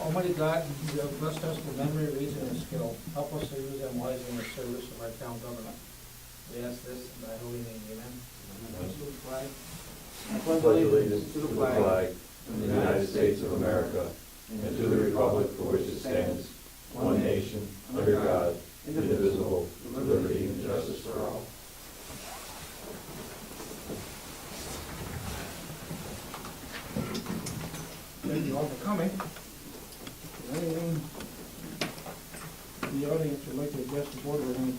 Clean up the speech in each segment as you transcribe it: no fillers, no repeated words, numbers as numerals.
Almighty God, you have blessed us with memory, reason, and skill. Help us to use them wisely in the service of our town government. We ask this in thy holy name, amen. Salute the flag. I pledge allegiance to the flag of the United States of America and to the republic for which it stands, one nation, under God, indivisible, with liberty and justice for all. Thank you all for coming. Is there anything in the audience would like to address the board with any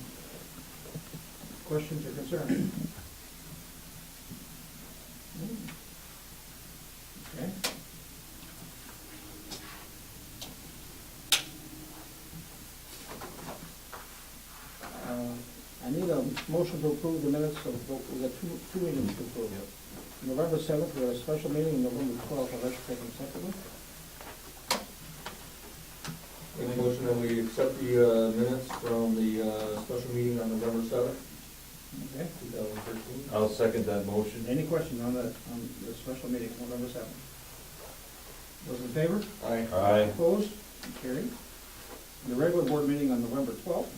questions or concerns? Okay. I need a motion to approve the minutes of, we got two meetings to approve. November 7th, we had a special meeting, and November 12th, I'll let you take them separately. Make a motion that we accept the minutes from the special meeting on November 7th, Okay. 2013. I'll second that motion. Any questions on the special meeting, November 7th? Those in favor? Aye. Aye. Opposed? Carried. The regular board meeting on November 12th.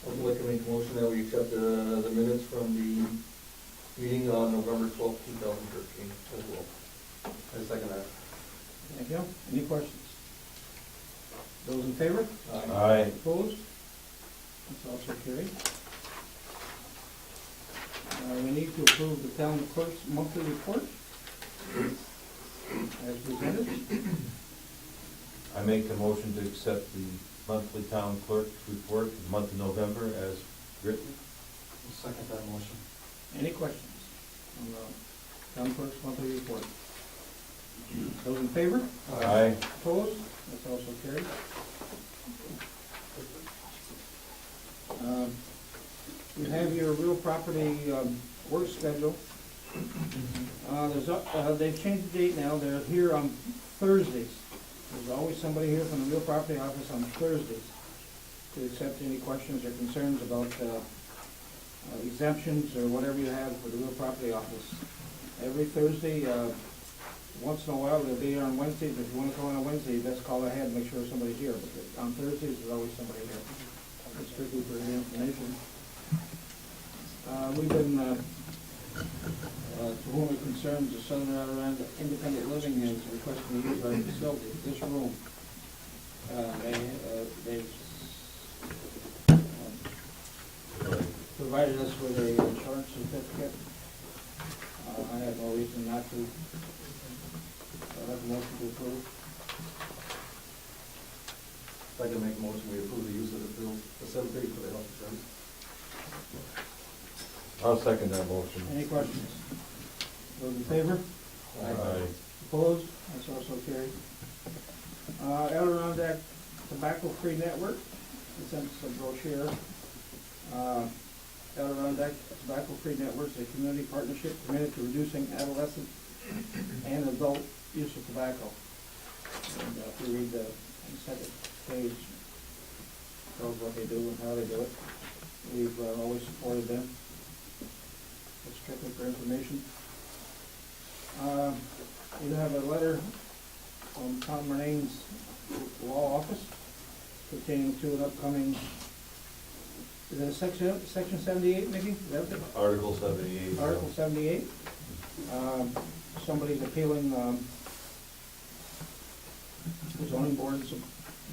I would like to make a motion that we accept the minutes from the meeting on November 12th, 2013 as well. I second that. Thank you. Any questions? Those in favor? Aye. Opposed? That's also carried. We need to approve the town clerk's monthly report as presented. I make the motion to accept the monthly town clerk's report for the month of November as written. Second that motion. Any questions on the town clerk's monthly report? Those in favor? Aye. Opposed? That's also carried. You have your real property work schedule. They've changed the date now. They're here on Thursdays. There's always somebody here from the real property office on Thursdays to accept any questions or concerns about exemptions or whatever you have for the real property office. Every Thursday, once in a while, they'll be here on Wednesdays. If you want to call on a Wednesday, you best call ahead and make sure somebody's here. But on Thursdays, there's always somebody here. It's strictly for the information. We've been, to whom it concerns, the Southern Ireland Independent Living is requesting to use our facility, this room. They've provided us with a insurance certificate. I have no reason not to. I'll have a motion to approve. I'd like to make a motion we approve the use of the facility for the health insurance. I'll second that motion. Any questions? Those in favor? Aye. Opposed? That's also carried. Adirondack Tobacco Free Network, they sent us a brochure. Adirondack Tobacco Free Network is a community partnership committed to reducing adolescent and adult use of tobacco. And if you read the second page, tells what they do and how they do it. We've always supported them. It's strictly for information. You have a letter from Tom Renane's law office pertaining to an upcoming, is it section 78, Mickey? Is that it? Article 78. Article 78. Somebody's appealing the zoning board's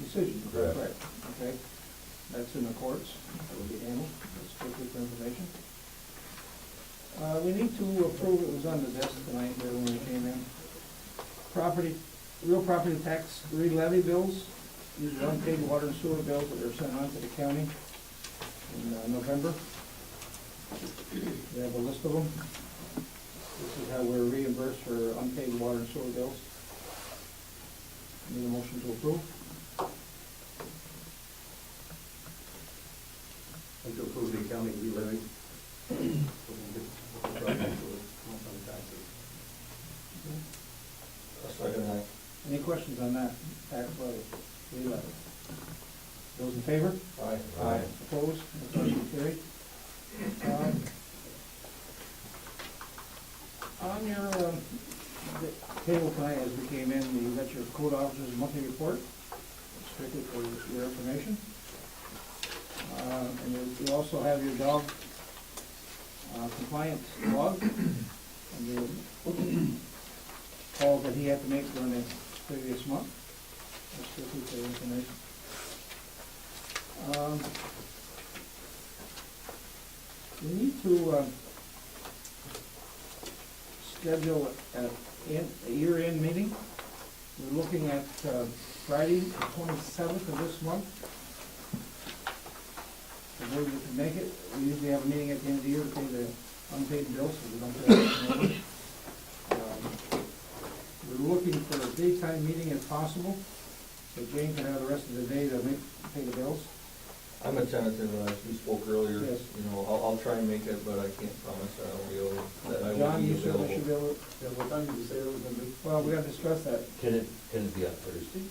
decision. Is that Correct. Okay. That's in the courts. That will be handled. That's strictly for information. We need to approve, it was on the desk tonight here when we came in. Real property tax re-levy bills. These are unpaid water and sewer bills that are sent on to the county in November. We have a list of them. This is how we're reimbursed for unpaid water and sewer bills. Need a motion to approve? And to approve the county re-levy. I'll second that. Any questions on that tax levy, re-levy? Those in favor? Aye. Opposed? That's motion carried. On your table tonight, as we came in, you got your code officer's monthly report, strictly for your information. And you also have your dog compliance log, and the calls that he had to make during the previous month. That's strictly for your information. We need to schedule a year-end meeting. We're looking at Friday, the 27th of this month. For those who can make it, we usually have a meeting at the end of the year to pay the unpaid bills, so we don't pay it. We're looking for a daytime meeting if possible, so Jane can have the rest of the day to pay the bills. I'm a tentative, as we spoke earlier. Yes. You know, I'll try and make it, but I can't promise that I'll be able, that I will John, be you said we available. should be able, What time did you say it was gonna be? well, we gotta discuss that. Can it be on Thursday?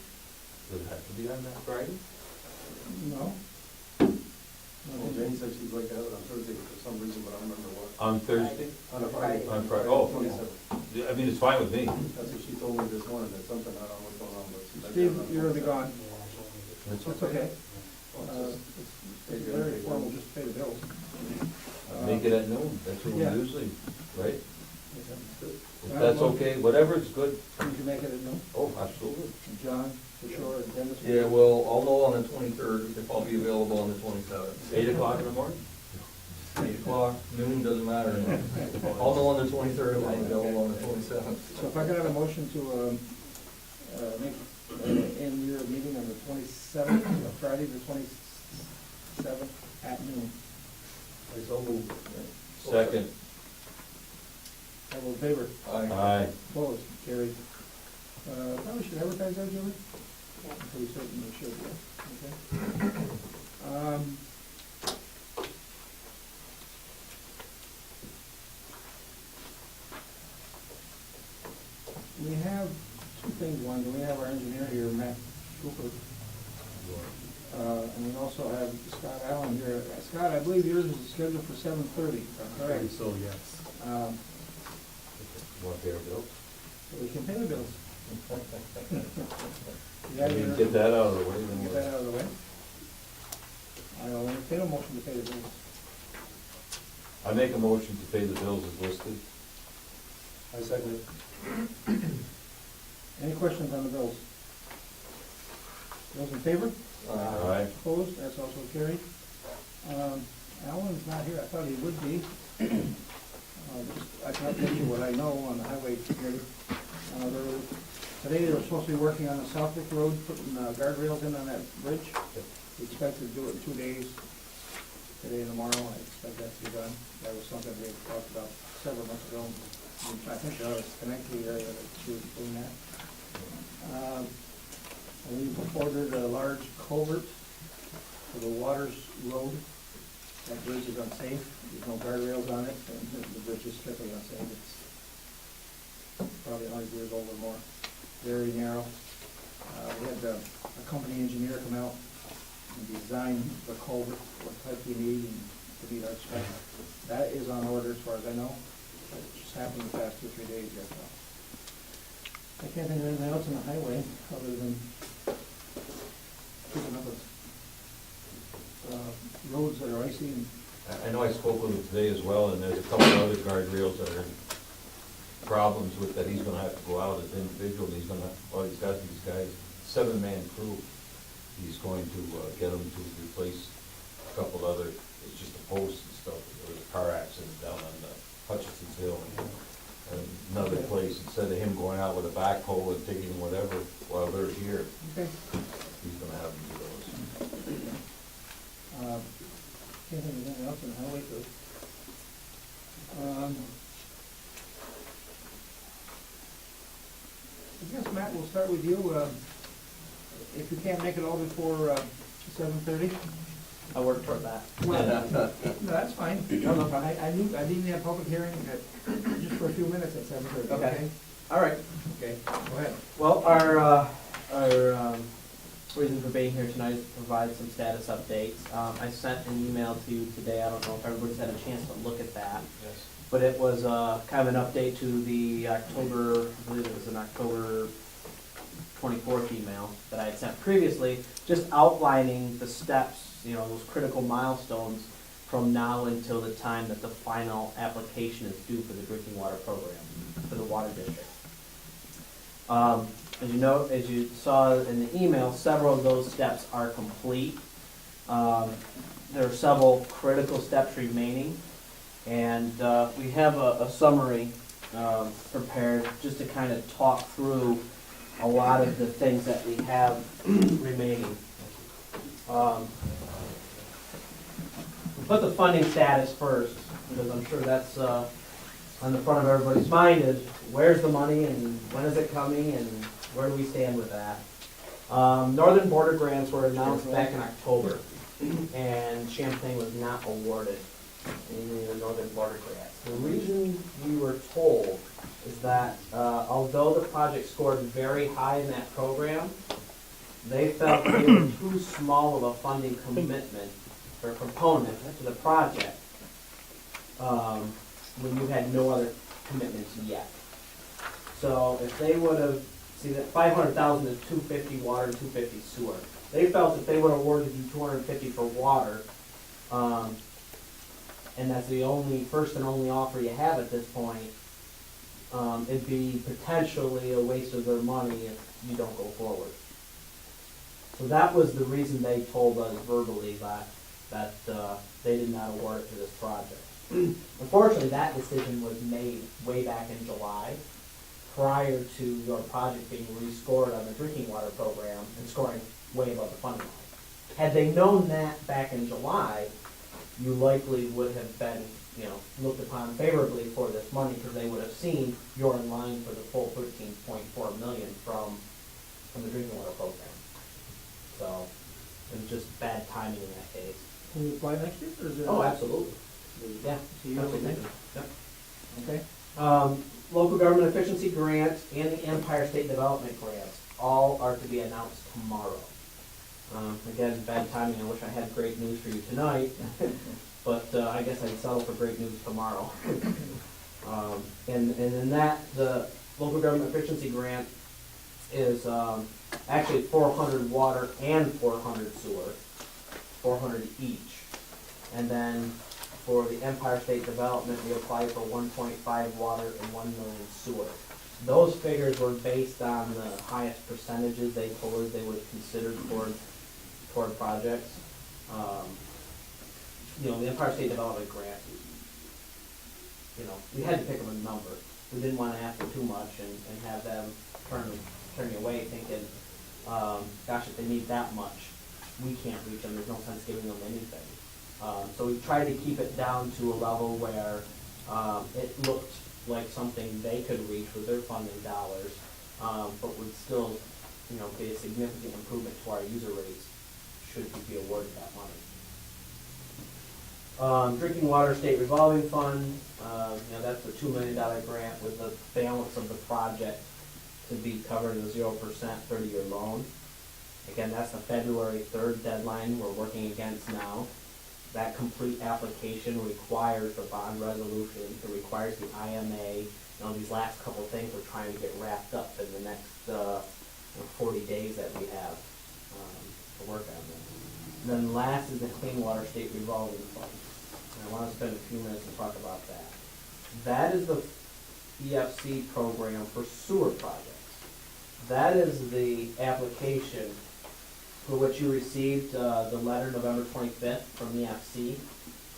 Does it have to be on that Friday? No? Well, Jane said she'd like to have it on Thursday for some reason, but I don't remember what. On Thursday? On a Friday. On Friday, oh. 27th. Yeah, I mean, it's fine with me. That's what she told me this morning, that something, I don't know what's going on, but. she'd like to Steve, have it on you're gonna be 27th. gone. It's That's okay. It's very formal, just pay the bills. Make it at noon, that's what we Yeah. usually, right? Good. If that's okay, whatever's good. You can make it at noon? Oh, absolutely. John, for sure, and Dennis? Yeah, well, I'll know on the 23rd if I'll be available on the 27th. 8 o'clock in the morning? 8 o'clock, noon, doesn't matter. I'll know on the 23rd if I'm available on the 27th. So if I could have a motion to make end your meeting on the 27th, Friday, the 27th at noon. I so moved. Second. All those in favor? Aye. Opposed? Carried. Probably should advertise that, Julie? I'm pretty certain we should, yeah. Okay. We have two things. One, we have our engineer here, Matt Cooper. And we also have Scott Allen here. Scott, I believe yours is scheduled for 7:30, correct? So, yes. Want to pay our bills? So we can pay the bills. I mean, get that out of the way. then Get that out of the way. I'll entertain a motion to pay the bills. I make a motion to pay the bills as listed. I second it. Any questions on the bills? Those in favor? Aye. Opposed? That's also carried. Alan's not here. I thought he would be. I can update you what I know on the highway committee. Today they were supposed to be working on the Southwick Road, putting guardrails in on that bridge. We expect to do it in 2 days, today and tomorrow. I expect that to be done. That was something we talked about several months ago. I think that was connecting area that we were doing that. We ordered a large culvert for the Waters Road. That bridge is unsafe. There's no guardrails on it, and the bridge is strictly unsafe. It's probably 100 years old or more. Very narrow. We had a company engineer come out and design the culvert, what type we need and to meet our specs. That is on order as far as I know. It just happened the past 2 or 3 days yet. I can't think of anything else on the highway other than keeping up with roads that are icy and. I know I spoke with him today as well, and there's a couple of other guardrails that are in problems with that he's gonna have to go out as individual. He's gonna, well, he's got these guys, 7-man crew. He's going to get them to replace a couple other, it's just the posts and stuff. There was a car accident down on the Hutchinson's Hill and another place. Instead of him going out with a backhoe and digging whatever while they're here, Okay. he's gonna have them do those. Can't think of anything else on the highway too. I guess, Matt, we'll start with you. If you can't make it all before 7:30. I'll work toward that. No, that's fine. No, no, I didn't have public hearing just for a few minutes at 7:30. Okay. All right. Okay. Go ahead. Well, our reason for being here tonight is to provide some status updates. I sent an email to you today. I don't know if everybody's had a chance to look at that. Yes. but it was kind of an update to the October, I believe it was an October 24th email that I had sent previously, just outlining the steps, those critical milestones from now until the time that the final application is due for the drinking water program, for the water district. As you saw in the email, several of those steps are complete. There are several critical steps remaining, and we have a summary prepared just to kind of talk through a lot of the things that we have remaining. Put the funding status first, because I'm sure that's on the front of everybody's mind is where's the money and when is it coming and where do we stand with that? Northern border grants were announced back in October, and Champlain was not awarded any of the northern border grants. The reason we were told is that although the project scored very high in that program, they felt they were too small of a funding commitment or component to the project when you had no other commitments yet. So if they would have, see that 500,000 is 250 water and 250 sewer. They felt if they would have awarded you 250 for water, and that's the first and only offer you have at this point, it'd be potentially a waste of their money if you don't go forward. So that was the reason they told us verbally that they did not award it to this project. Unfortunately, that decision was made way back in July, prior to your project being rescored on the drinking water program and scoring way above the funding line. Had they known that back in July, you likely would have been, looked upon favorably for this money because they would have seen you're in line for the full $13.4 million from the drinking water program. So it was just bad timing in that case. Can you apply next year, or is it? Oh, absolutely. Yeah, So you really think? Yep. Okay. Local government efficiency grant and the Empire State Development grants all are to be announced tomorrow. Again, bad timing. I wish I had great news for you tonight, but I guess I'd settle for great news tomorrow. And in that, the local government efficiency grant is actually 400 water and 400 sewer, 400 each. And then for the Empire State Development, we applied for 1.5 water and 1 million sewer. Those figures were based on the highest percentages they told us they would consider toward projects. The Empire State Development grant, we had to pick them a number. We didn't want to ask for too much and have them turn you away thinking, gosh, if they need that much, we can't reach them. There's no sense giving them anything. So we tried to keep it down to a level where it looked like something they could reach with their funding dollars, but would still, be a significant improvement to our user rates should we be awarded that money. Drinking water state revolving fund, that's the $2 million grant with the balance of the project to be covered in a 0% 30-year loan. Again, that's the February 3rd deadline we're working against now. That complete application requires the bond resolution, it requires the IMA, these last couple of things we're trying to get wrapped up in the next 40 days that we have to work on this. And then last is the Clean Water State Revolving Fund. And I want to spend a few minutes to talk about that. That is the EFC program for sewer projects. That is the application for which you received the letter November 25th from EFC,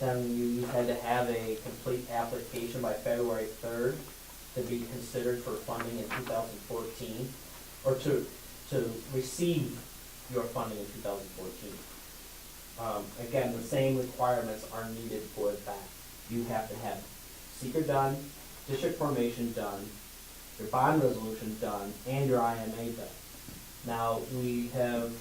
telling you had to have a complete application by February 3rd to be considered for funding in 2014, or to receive your funding in 2014. Again, the same requirements are needed for that. You have to have seeker done, district formation done, your bond resolution done, and your IMA done. Now, we have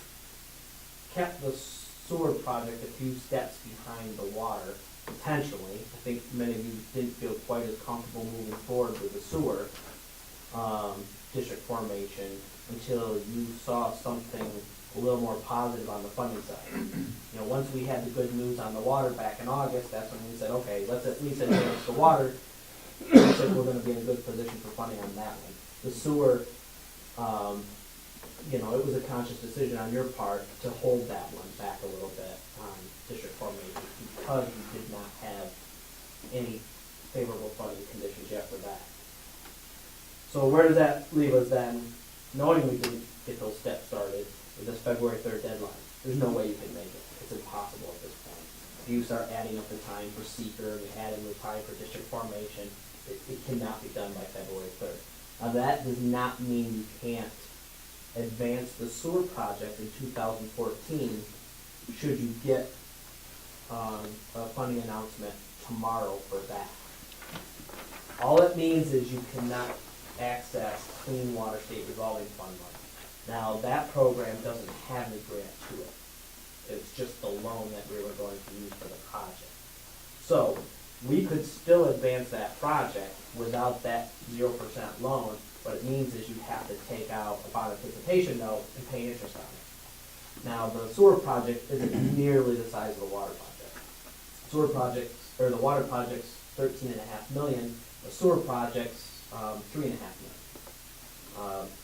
kept the sewer project a few steps behind the water, potentially. I think many of you didn't feel quite as comfortable moving forward with the sewer district formation until you saw something a little more positive on the funding side. Once we had the good news on the water back in August, that's when we said, okay, let's at least advance the water looks like we're gonna be in a good position for funding on that one. The sewer, you know, it was a conscious decision on your part to hold that one back a little bit on district formation because we did not have any favorable funding conditions yet for that. So where does that leave us then, knowing we didn't get those steps started with this February 3rd deadline? There's no way you can make it. It's impossible at this point. If you start adding up the time for seeker, and you add in the time for district formation, it cannot be done by February 3rd. Now that does not mean you can't advance the sewer project in 2014 should you get a funding announcement tomorrow for that. All it means is you cannot access Clean Water State Revolving Fund money. Now, that program doesn't have any grant to it. It's just the loan that we were going to use for the project. So, we could still advance that project without that 0% loan, what it means is you have to take out a bond anticipation note and pay interest on it. Now, the sewer project isn't nearly the size of the water project. Sewer projects, or the water project's $13.5 million, the sewer project's $3.5 million.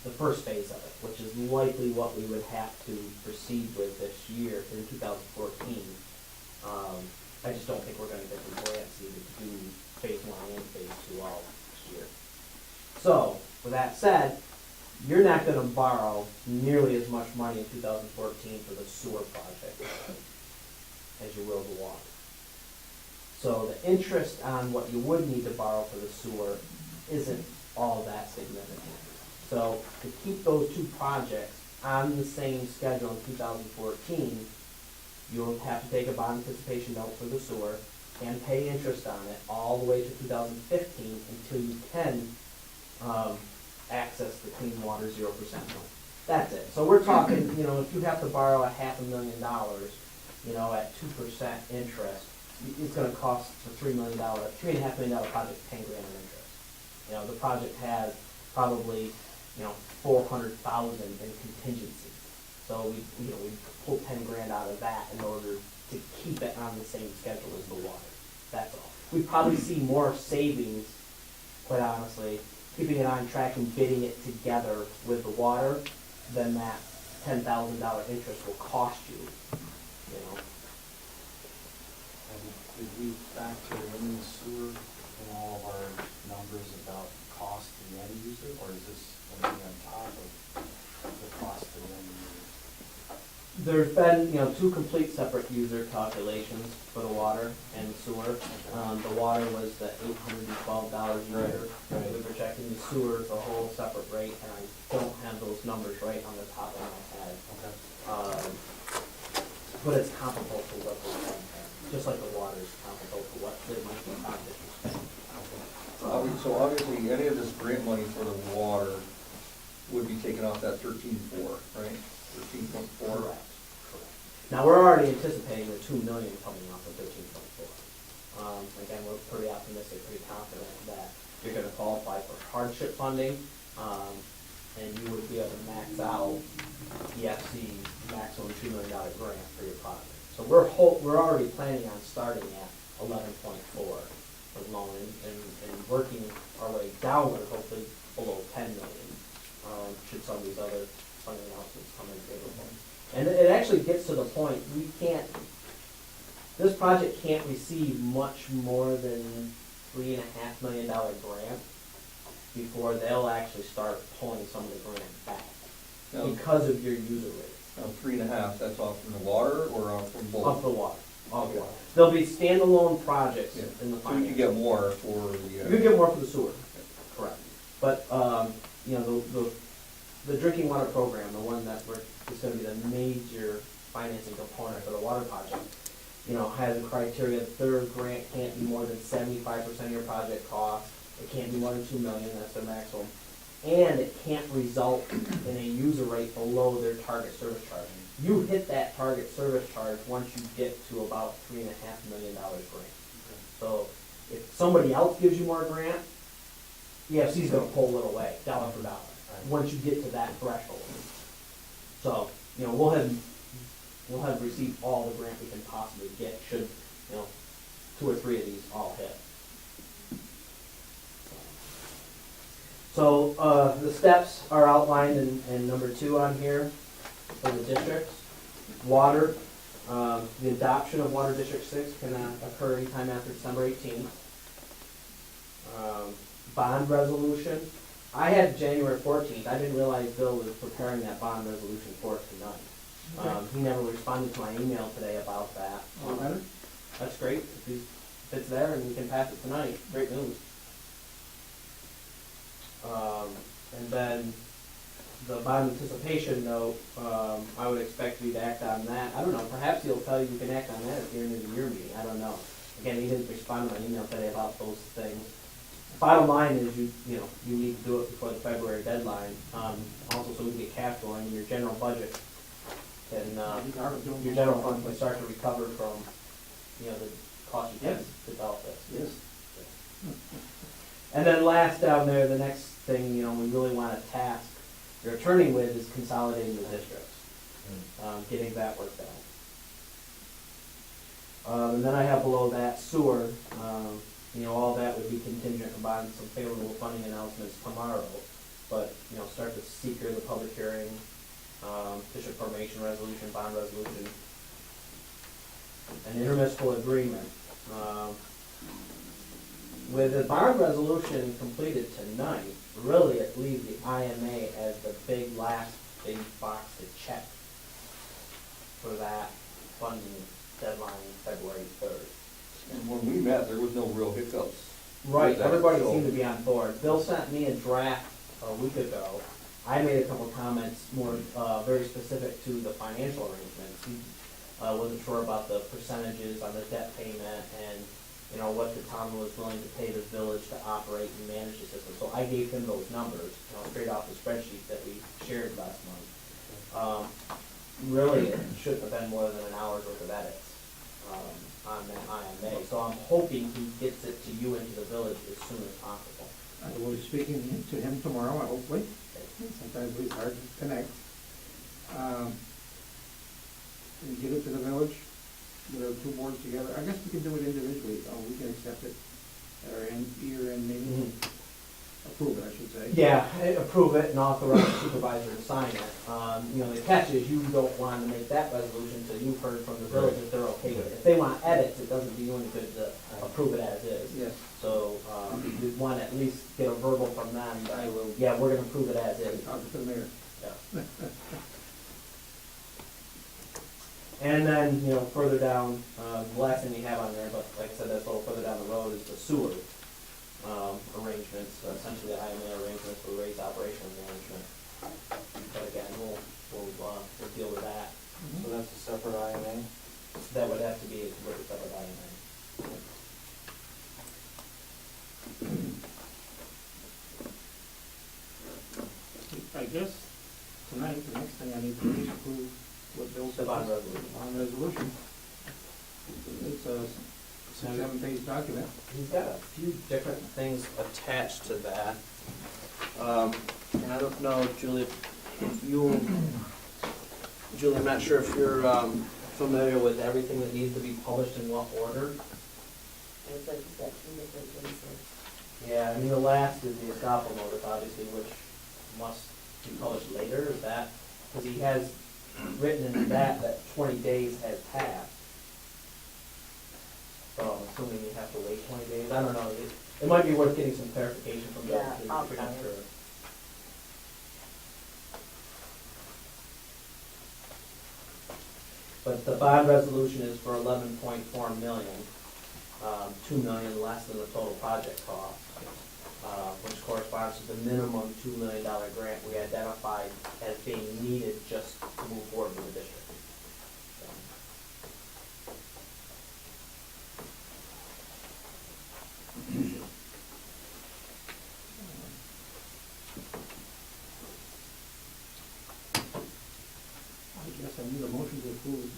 The first phase of it, which is likely what we would have to proceed with this year in 2014. I just don't think we're going to get the grants needed to do phase 1 and phase 2 all next year. So, with that said, you're not going to borrow nearly as much money in 2014 for the sewer project as you will the water. So the interest on what you would need to borrow for the sewer isn't all that significant. So to keep those two projects on the same schedule in 2014, you'll have to take a bond anticipation note for the sewer and pay interest on it all the way to 2015 until you can access the Clean Water 0% loan. That's it. So we're talking, you know, if you have to borrow $500,000, you know, at 2% interest, it's going to cost a $3.5 million project $10,000 in interest. You know, the project has probably, you know, $400,000 in contingency. So we pull $10,000 out of that in order to keep it on the same schedule as the water. That's all. We probably see more savings, quite honestly, keeping it on track and bidding it together with the water than that $10,000 interest will cost you. You know. And did we factor in the sewer in all of our numbers about cost to the end user, or is this going to be on top of the cost to the end user? There's been, you know, two complete separate user calculations for the water and sewer. The water was the $812 a year. Right. We were checking the sewer, it's a whole separate rate, and I don't have those numbers right on the top of my head. Okay. But it's comparable to what we're paying, just like the water is comparable to what the monthly competition is paying. So obviously, any of this grant money for the water would be taken off that 13.4, right? 13.4. Correct. Now, we're already anticipating the $2 million coming off of 13.4. Again, we're pretty optimistic, pretty confident that you're going to qualify for hardship funding, and you would be able to max out EFC's maximum $2 million grant for your project. So we're already planning on starting at 11.4 for loan and working our way downward, hopefully below 10 million, should some of these other funding announcements come in favorable. And it actually gets to the point, this project can't receive much more than $3.5 million grant before they'll actually start pulling some of the grant back Now, because of your user rates. now 3.5, that's off from the water or off from both? Of the water, of the water. There'll be standalone projects Yeah. in the So finance. you could get more for the. You could get more for the sewer, correct. But, you know, the drinking water program, the one that is gonna be the major financing component for the water project, you know, has a criteria, their grant can't be more than 75% of your project cost, it can't be more than $2 million, that's their maximum, and it can't result in a user rate below their target service charge. You hit that target service charge once you get to about $3.5 million grant. So if somebody else gives you more grant, EFC's gonna pull a little away, dollar for dollar, once you get to that threshold. So, you know, we'll have received all the grant we can possibly get, should, you know, 2 or 3 of these all hit. So, the steps are outlined in number 2 on here for the districts. Water, the adoption of Water District 6 can occur anytime after December 18th. Bond resolution, I had January 14th, I didn't realize Bill was preparing that bond resolution for us tonight. He never responded to my email today about that. All better? That's great, if it's there and we can pass it tonight, great news. And then the bond anticipation note, I would expect you to act on that. I don't know, perhaps he'll tell you you can act on that at the end of the year meeting, I don't know. Again, he didn't respond to my email today about those things. Bottom line is you need to do it before the February deadline, also so we can get cash flowing and your general budget can, your general fund can start to recover from, the cost you have to develop this. Yes. And then last down there, the next thing, we really want to task your attorney with is consolidating the districts, getting that worked out. And then I have below that sewer, all that would be contingent upon some favorable funding announcements tomorrow. But, start to secure the public hearing, district formation resolution, bond resolution, an intermunicipal agreement. With the bond resolution completed tonight, really it leaves the IMA as the last big box to check for that funding deadline, February 3rd. And when we met, there was no real hiccups. Right, with that, everybody so- seemed to be on board. Bill sent me a draft a week ago. I made a couple of comments more, very specific to the financial arrangements. He wasn't sure about the percentages on the debt payment and, what the town was willing to pay the village to operate and manage the system. So I gave him those numbers, straight off the spreadsheet that we shared last month. Really, it shouldn't have been more than an hour's worth of edits on that IMA. So I'm hoping he gets it to you and to the village as soon as possible. I will be speaking to him tomorrow, hopefully. Sometimes it's hard to connect. And get it to the village, get our 2 boards together. I guess we can do it individually. We can accept it at our year-end meeting. Approve it, I should say. Yeah, approve it and authorize the supervisor to sign it. The catch is you don't want to make that resolution until you've heard from the village if they're okay with it. If they want edits, it doesn't do you any good to approve it as is. Yes. So, we want to at least get a verbal from them, I will. yeah, we're gonna approve it as is. Talk to the mayor. Yeah. And then, further down, the last thing you have on there, but like I said, that's a little further down the road, is the sewer arrangements, essentially the IMA arrangements for rates operation management. But again, we'll deal with that. So that's a separate IMA? That would have to be a completely separate IMA. I guess tonight, the next thing I need to do is approve what Bill said. The bond resolution. Bond resolution. It's a 7-page document. He's got a few different things attached to that. And I don't know, Julie, Julie, I'm not sure if you're familiar with everything that needs to be published in what order. It's like he's got 2 different things there. Yeah, the last is the estoppel notice, obviously, which must be published later, is that, because he has written in that 20 days has passed. So I'm assuming you have to wait 20 days, I don't know, it might be worth getting some clarification from Bill, Yeah, if I'll you're not find it. sure. But the bond resolution is for 11.4 million, 2 million less than the total project cost, which corresponds to the minimum $2 million grant we identified as being needed just to move forward with the district. I guess I need a motion to approve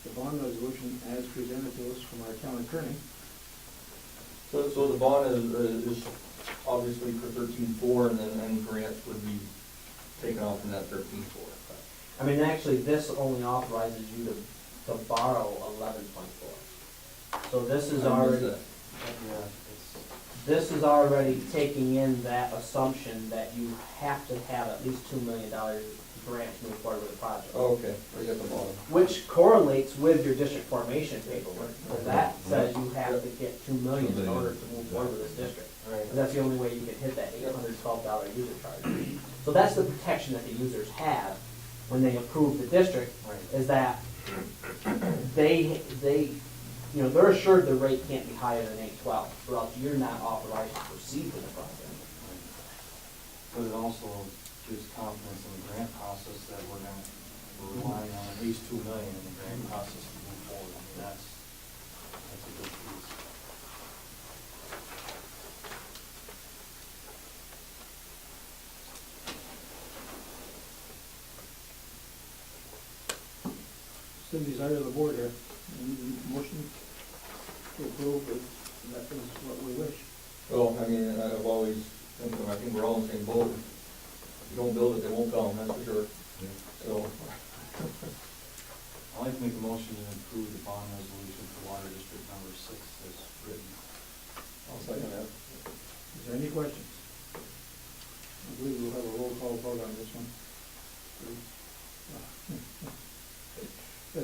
the bond resolution as presented to us from our town attorney. So the bond is obviously for 13.4, and then grants would be taken off from that 13.4. I mean, actually, this only authorizes you to borrow 11.4. So this is I missed already, that. Yeah, it's this is already taking in that assumption that you have to have at least $2 million grant to move forward with the project. Oh, okay, right at the bottom. Which correlates with your district formation paperwork, because that says you have to get $2 million in order to move forward with this district. Right. And that's the only way you can hit that $812 user charge. So that's the protection that the users have when they approve the district, Right. is that they, you know, they're assured the rate can't be higher than 812, or else you're not authorized to proceed with the project. But it also gives confidence in the grant process that we're relying on at least 2 million in the grant process to move forward. I mean, that's a good piece. It's the desire of the board here. Any motion to approve if that is what we wish. Well, I mean, I've always, I think we're all in the same boat. If you don't build it, they won't come, that's for sure. So, I'd like to make a motion to approve the bond resolution for Water District number 6 as written. I'll second that. Is there any questions? I believe we'll have a roll call vote on this one.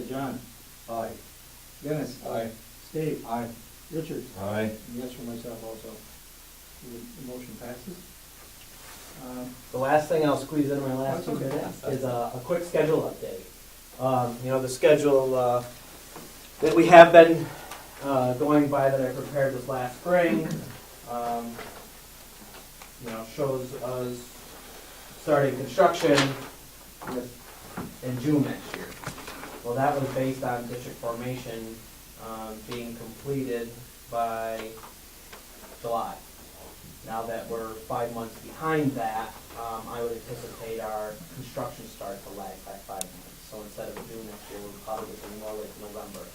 John? Aye. Dennis? aye. Steve? Aye. Richard? Aye. And yes for myself also. The motion passes. The last thing I'll squeeze in my last 2 minutes is a quick schedule update. You know, the schedule that we have been going by that I prepared this last spring, you know, shows us starting construction in June next year. Well, that was based on district formation being completed by July. Now that we're 5 months behind that, I would anticipate our construction start to lag by 5 months. So instead of June next year, we'll probably be more like November.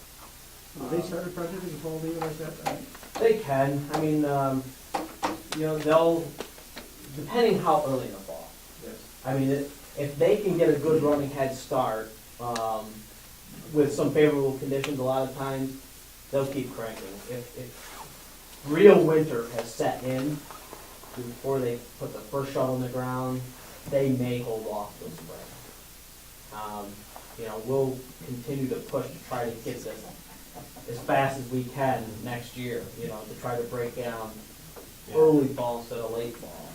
Will they start a project in the fall, leave it like that? They can, I mean, you know, they'll, depending how early in the fall. Yes. I mean, if they can get a good running head start, with some favorable conditions, a lot of times, they'll keep cranking. If real winter has set in before they put the first shovel in the ground, they may hold off till spring. You know, we'll continue to push to try to get this as fast as we can next year, you know, to try to break down early fall instead of late fall.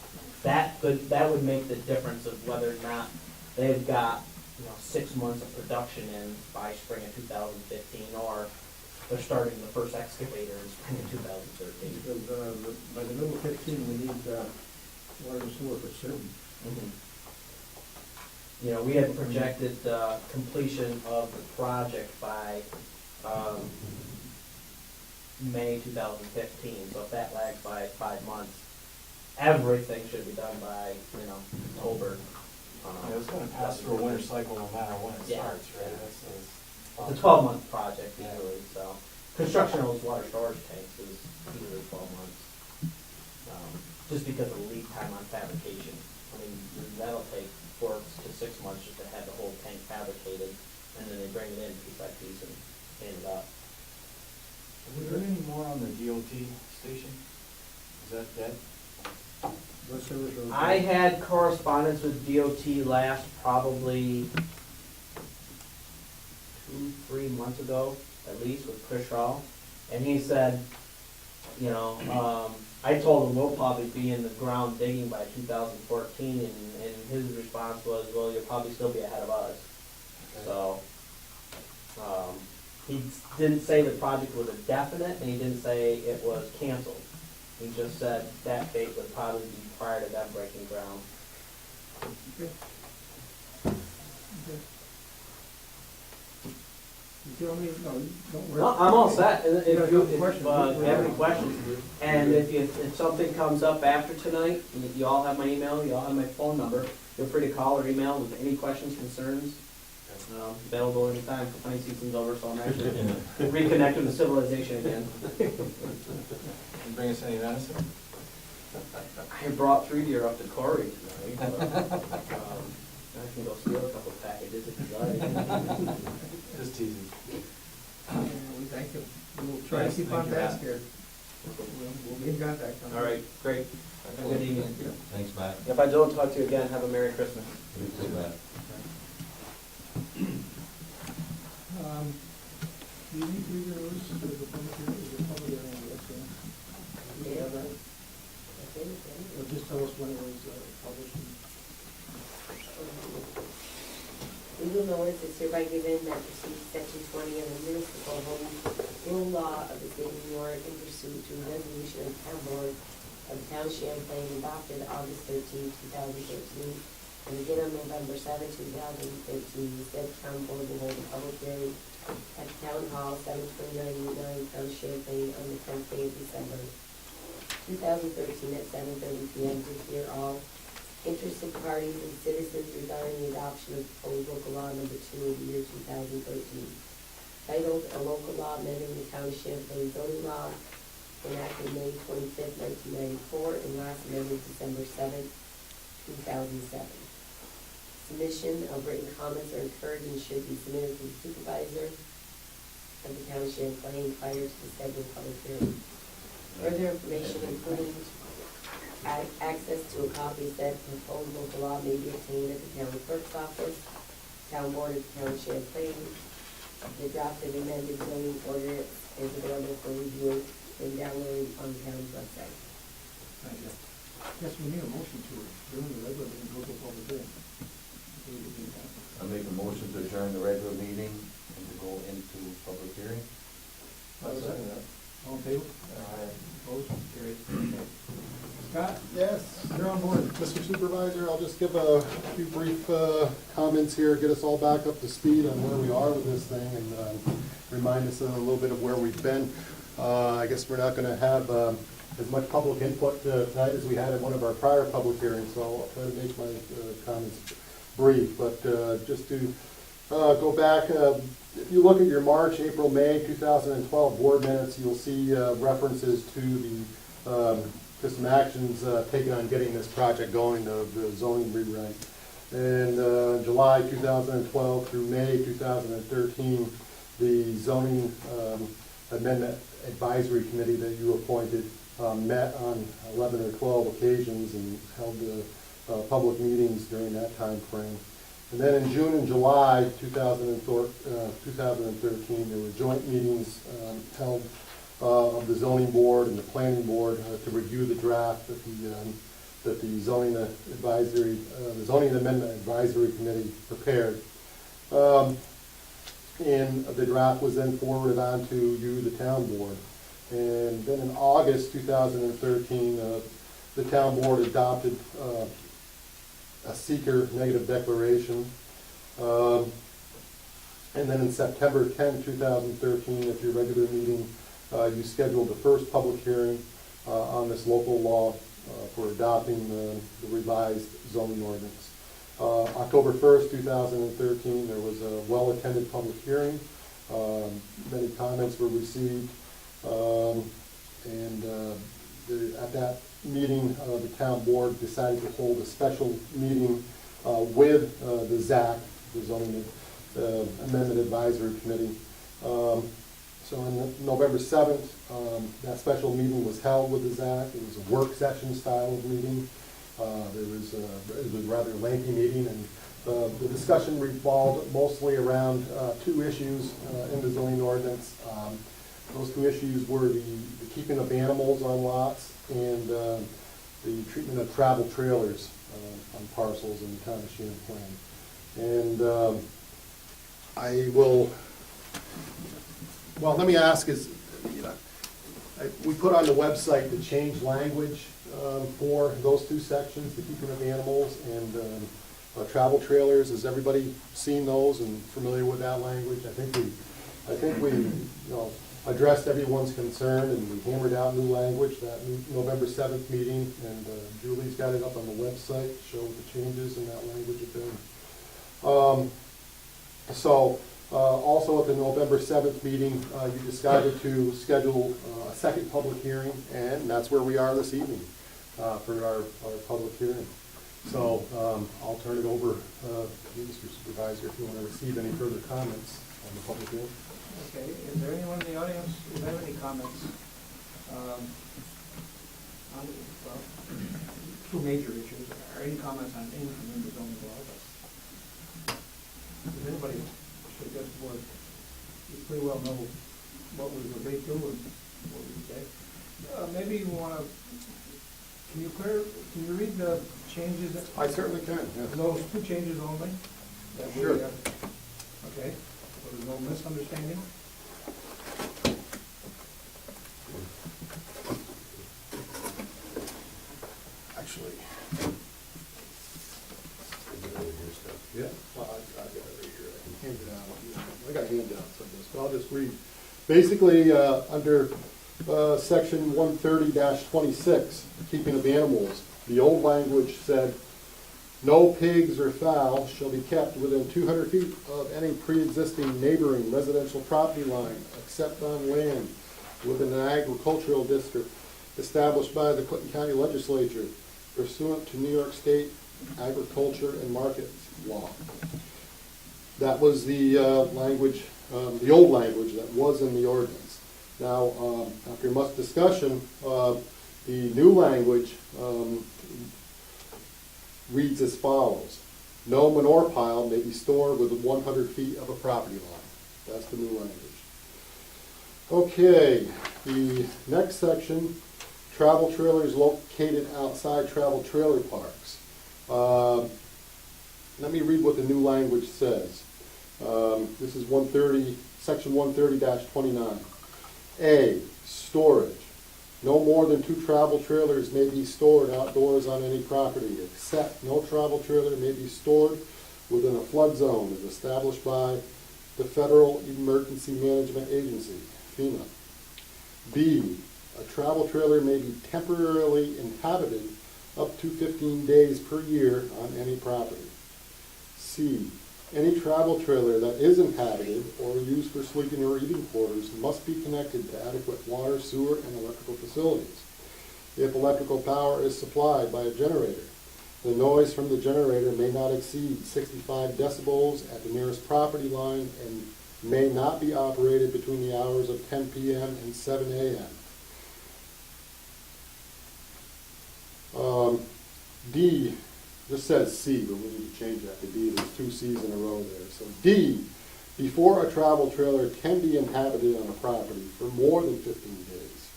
That would make the difference of whether or not they've got, you know, 6 months of production in by spring of 2015, or they're starting the first excavator in spring of 2013. Because by the middle of 15, we need water and sewer for certain. You know, we had projected completion of the project by May 2015, so if that lags by 5 months, everything should be done by, you know, October. Yeah, it's gonna pass through a winter cycle no matter when it Yeah. starts, right? That's It's a 12-month project usually, so. Construction of those water storage tanks is usually 12 months. Just because of the lead time on fabrication. I mean, that'll take 4 to 6 months just to have the whole tank fabricated, and then they bring it in piece by piece and stand it up. Is there any more on the DOT station? Is that dead? What service road? I had correspondence with DOT last probably 2-3 months ago, at least, with Chris Shaw, and he said, you know, I told him we'll probably be in the ground digging by 2014, and his response was, well, you'll probably still be ahead of us. Okay. So, he didn't say the project was a definite, and he didn't say it was canceled. He just said that date would probably be prior to them breaking ground. Okay. Okay. You tell me, no, don't worry. No, I'm all set. If You got a you couple questions? have any questions, and if something comes up after tonight, you all have my email, you all have my phone number, feel free to call or email with any questions, concerns. Available anytime. Funny season's over, so I'm actually reconnecting with civilization again. Can you bring us any medicine? I brought 3 deer up to Corey tonight. I can go steal a couple packages if you'd like. Just teasing. We thank you. We'll try to keep on Thank you, task Matt. here. We'll be in contact. All right, great. Have a good evening. Thanks, Matt. If I don't talk to you again, have a Merry Christmas. You too, Matt. Do you need to read those to the public hearing, is it public hearing, I guess, yeah? Do you have that? I think, yeah. Or just tell us when it was published. Legal notice is hereby given that pursuant to section 20 of the municipal home rule law of the state of New York in pursuit to a resolution of the town board of the town of Champlain adopted August 13, 2013, and again on November 7, 2013, the said town board will hold a public hearing at Town Hall, 729 Route 9, Town of Champlain, on the 10th day of December 2013 at 7:30 p.m. to hear all interested parties and citizens regarding the adoption of proposed local law number 2 of the year 2013, titled A Local Law Amending the Town of Champlain Zoning Law, enacted May 25, 1994, and last amended December 7, 2007. Submission of written comments are encouraged and should be submitted to the supervisor of the town of Champlain prior to the scheduled public hearing. Further information, including access to a copy of said proposed local law, may be obtained at the town clerk's office, town board of the town of Champlain. The drafted amended zoning ordinance is available for review and download on the town's website. Thank you. Yes, we need a motion to adjourn the regular meeting, go to a public hearing. I'll make a motion to adjourn the regular meeting and to go into public hearing. I'll second that. All in favor? Opposed? Carried. Scott? Yes. You're on board. Mr. Supervisor, I'll just give a few brief comments here, get us all back up to speed on where we are with this thing, and remind us a little bit of where we've been. I guess we're not going to have as much public input tonight as we had in one of our prior public hearings, so I'll try to make my comments brief. But just to go back, if you look at your March, April, May 2012 board minutes, you'll see references to some actions taken on getting this project going, the zoning rewrite. And July 2012 through May 2013, the zoning amendment advisory committee that you appointed met on 11 or 12 occasions and held public meetings during that time frame. And then in June and July 2013, there were joint meetings held of the zoning board and the planning board to review the draft that the zoning amendment advisory committee prepared. And the draft was then forwarded on to you, the town board. And then in August 2013, the town board adopted a seeker negative declaration. And then in September 10, 2013, at your regular meeting, you scheduled the first public hearing on this local law for adopting the revised zoning ordinance. October 1st, 2013, there was a well-attended public hearing. Many comments were received. At that meeting, the town board decided to hold a special meeting with the ZAC, the Zoning Amendment Advisory Committee. So on November 7th, that special meeting was held with the ZAC. It was a work session style of meeting. It was a rather lengthy meeting, and the discussion revolved mostly around two issues in the zoning ordinance. Those two issues were the keeping of animals on lots and the treatment of travel trailers on parcels in the town of Champlain. And let me ask we put on the website the change language for those two sections, the keeping of animals and travel trailers. Has everybody seen those and familiar with that language? I think we addressed everyone's concern, and we hammered out new language that November 7th meeting, and Julie's got it up on the website, show what the changes in that language have been. Also at the November 7th meeting, you decided to schedule a second public hearing, and that's where we are this evening for our public hearing. So I'll turn it over to you, Mr. Supervisor, if you want to receive any further comments on the public hearing. Okay, is there anyone in the audience who have any comments Well, two major issues. Are any comments on any from members on the law? Does anybody suggest the board? You pretty well know what we've agreed to and what we say. Maybe you wanna, can you read the changes? I certainly can, yes. Those two changes only? That we, Sure. Okay, so there's no misunderstanding? Actually. Yeah. Well, I got it right here. I can hand it out. I got handouts on this, but I'll just read. Basically, under section 130-26, keeping of animals, the old language said, no pigs or fowl shall be kept within 200 feet of any pre-existing neighboring residential property line, except on land within an agricultural district established by the Clinton County Legislature pursuant to New York State Agriculture and Markets Law. That was the language, the old language that was in the ordinance. Now, after much discussion, the new language reads as follows. No manure pile may be stored within 100 feet of a property line. That's the new language. Okay, the next section, travel trailers located outside travel trailer parks. Let me read what the new language says. This is section 130-29. A, storage. No more than 2 travel trailers may be stored outdoors on any property, except no travel trailer may be stored within a flood zone as established by the Federal Emergency Management Agency, FEMA. B, a travel trailer may be temporarily inhabited up to 15 days per year on any property. C, any travel trailer that is inhabited or used for sleeping or eating quarters must be connected to adequate water, sewer, and electrical facilities. If electrical power is supplied by a generator, the noise from the generator may not exceed 65 decibels at the nearest property line and may not be operated between the hours of 10 p.m. and 7 a.m. D, this says C, but we need to change that to D. There's 2 C's in a row there. So D, before a travel trailer can be inhabited on a property for more than 15 days,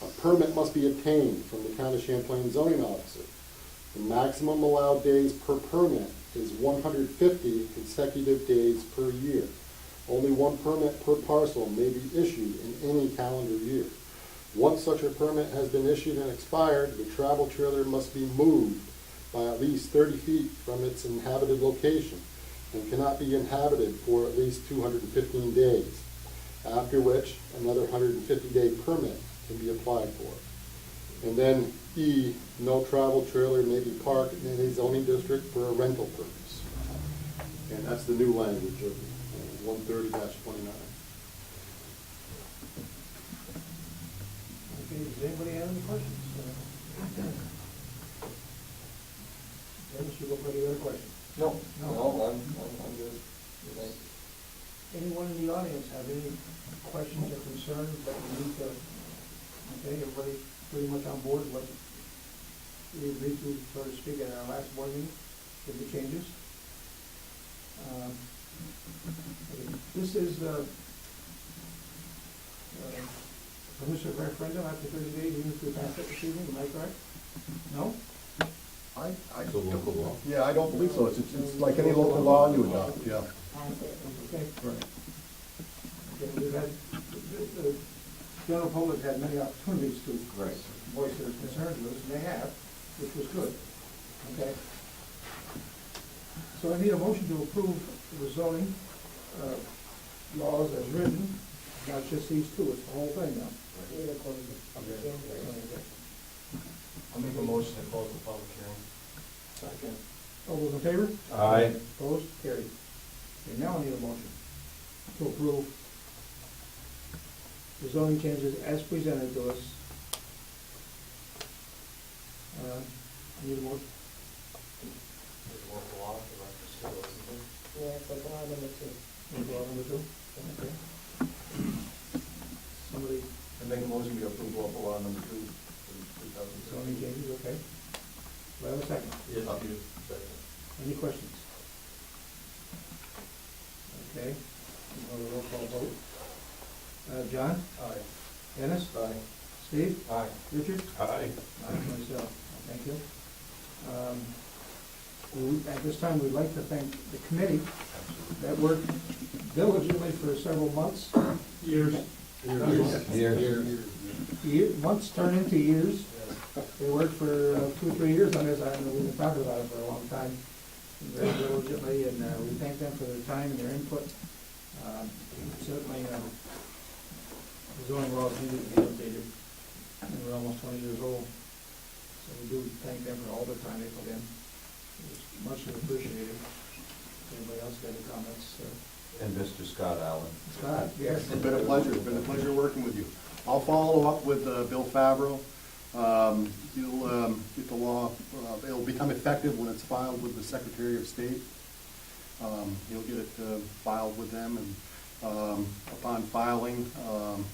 a permit must be obtained from the Town of Champlain zoning officer. The maximum allowed days per permit is 150 consecutive days per year. Only 1 permit per parcel may be issued in any calendar year. Once such a permit has been issued and expired, the travel trailer must be moved by at least 30 feet from its inhabited location and cannot be inhabited for at least 215 days, after which another 150-day permit can be applied for. And then E, no travel trailer may be parked in any zoning district for a rental purpose. And that's the new language of 130-29. Okay, does anybody have any questions? Dennis, you go for any other questions? No, No. I'm good. Thank you. Anyone in the audience have any questions or concerns that we need to, okay, everybody pretty much on board what we agreed to, so to speak, at our last board meeting with the changes? This is permissive referendum after 30 days, even if we pass it this evening, am I correct? No? I It's a local law. Yeah, I don't believe so. It's like any local law you adopt, yeah. Okay. Right. Okay, we've had, the general public had many opportunities to voice their concerns with us, and they have, which was good. Okay. So I need a motion to approve the zoning laws as written, not just these 2, it's the whole thing now. I'll make a motion to close the public hearing. Second. All those in favor? Aye. Opposed? Carried. Okay, now I need a motion to approve the zoning changes as presented to us. I need a motion. There's local law, the rest is still, isn't there? Yeah, it's like law number 2. Number 2? Okay. Somebody And make a motion to approve local law number 2 for Zoning 2006. changes, okay. Do I have a second? Yes, you, second. Any questions? Okay, we'll have a roll call vote. John? Aye. Dennis? Aye. Steve? Aye. Richard? Aye. Myself, thank you. At this time, we'd like to thank the committee that worked diligently for several months. Years. Months turn into years. They worked for 2 or 3 years on this. I don't know, we've been talking about it for a long time, very diligently, and we thank them for their time and their input. Certainly, the zoning laws need to be updated, and we're almost 20 years old. So we do thank them for all the time they put in. It's muchly appreciated. Anybody else got any comments? And Mr. Scott Allen. Scott, yes. It's been a pleasure working with you. I'll follow up with Bill Favreau. He'll get the law, it'll become effective when it's filed with the Secretary of State. He'll get it filed with them, and upon filing, it'll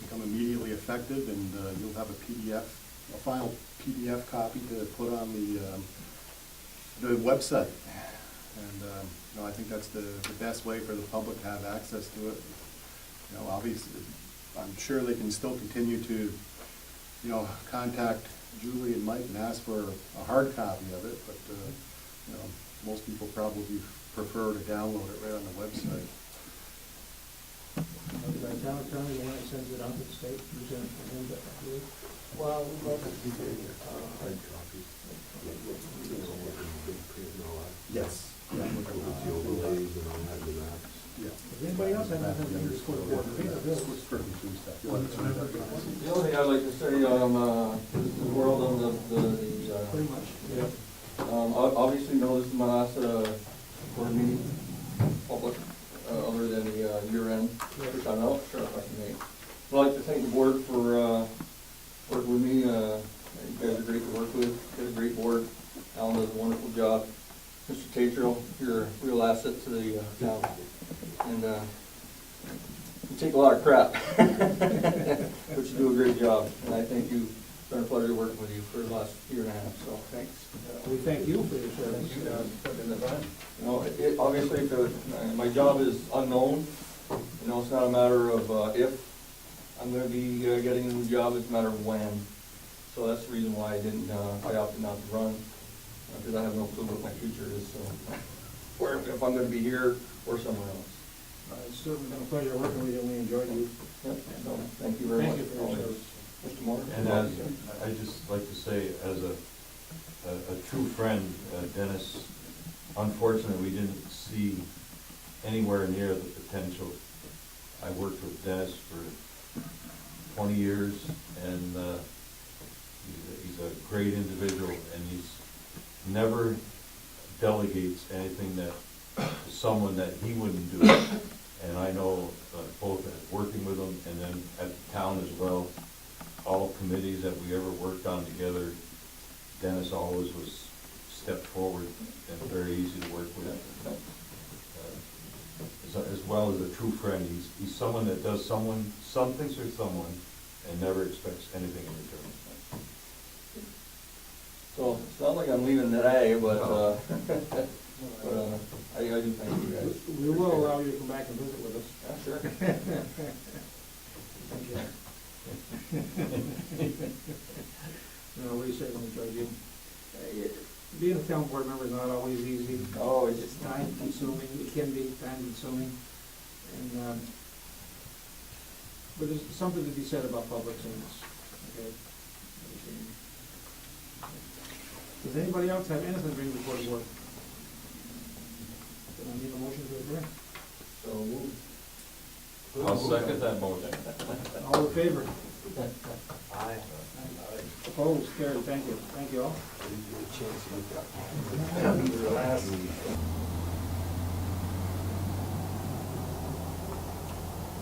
become immediately effective, and you'll have a final PDF copy to put on the website. And I think that's the best way for the public to have access to it. Obviously, I'm sure they can still continue to, contact Julie and Mike and ask for a hard copy of it, but, most people probably prefer to download it right on the website. The town attorney, the one that sends it on to the state, who's in, Well, we both, Yes. does anybody else have anything to report about the The only thing I'd like to say, this is the world of the Pretty much. yeah. Obviously, this is my last, board meeting, public, other than the, year-end, which I'm not sure if I can make. I'd like to thank the board for, working with me, you guys are great to work with, you guys are a great board, Alan does a wonderful job. Mr. Tatro, you're a real asset to the, town, and, you take a lot of crap, but you do a great job, and I thank you. It's been a pleasure working with you for the last year and a half, so thanks. We thank you for your service. Obviously, my job is unknown, it's not a matter of if I'm gonna be getting a new job, it's a matter of when. So that's the reason why I opted not to run, because I have no clue what my future is, so, or if I'm gonna be here or somewhere else. It's certainly been a pleasure working with you, and we enjoyed you. Yep, so, thank you very much. Thank you for your service. Mr. Moore? And I'd just like to say, as a true friend, Dennis, unfortunately, we didn't see anywhere near the potential. I worked with Dennis for 20 years, and he's a great individual, and he's never delegates anything to someone that he wouldn't do. And I know both working with him and then at the town as well, all committees that we ever worked on together, Dennis always was stepped forward and very easy to work with. As well as a true friend, he's someone that does some things for someone and never expects anything in return. So, it's not like I'm leaving today, but, I do thank you guys. We will allow you to come back and visit with us. Yeah, sure. Thank you. What do you say when we try to do? Being a town board member is not always easy. Oh, It's time consuming, it can be time consuming, and, but there's something to be said about public service, okay? Does anybody else have anything to bring before the board? Do I need a motion to adjourn? So moved. I'll second that motion. All in favor? Aye. Opposed, carried, thank you all. Chance to look up.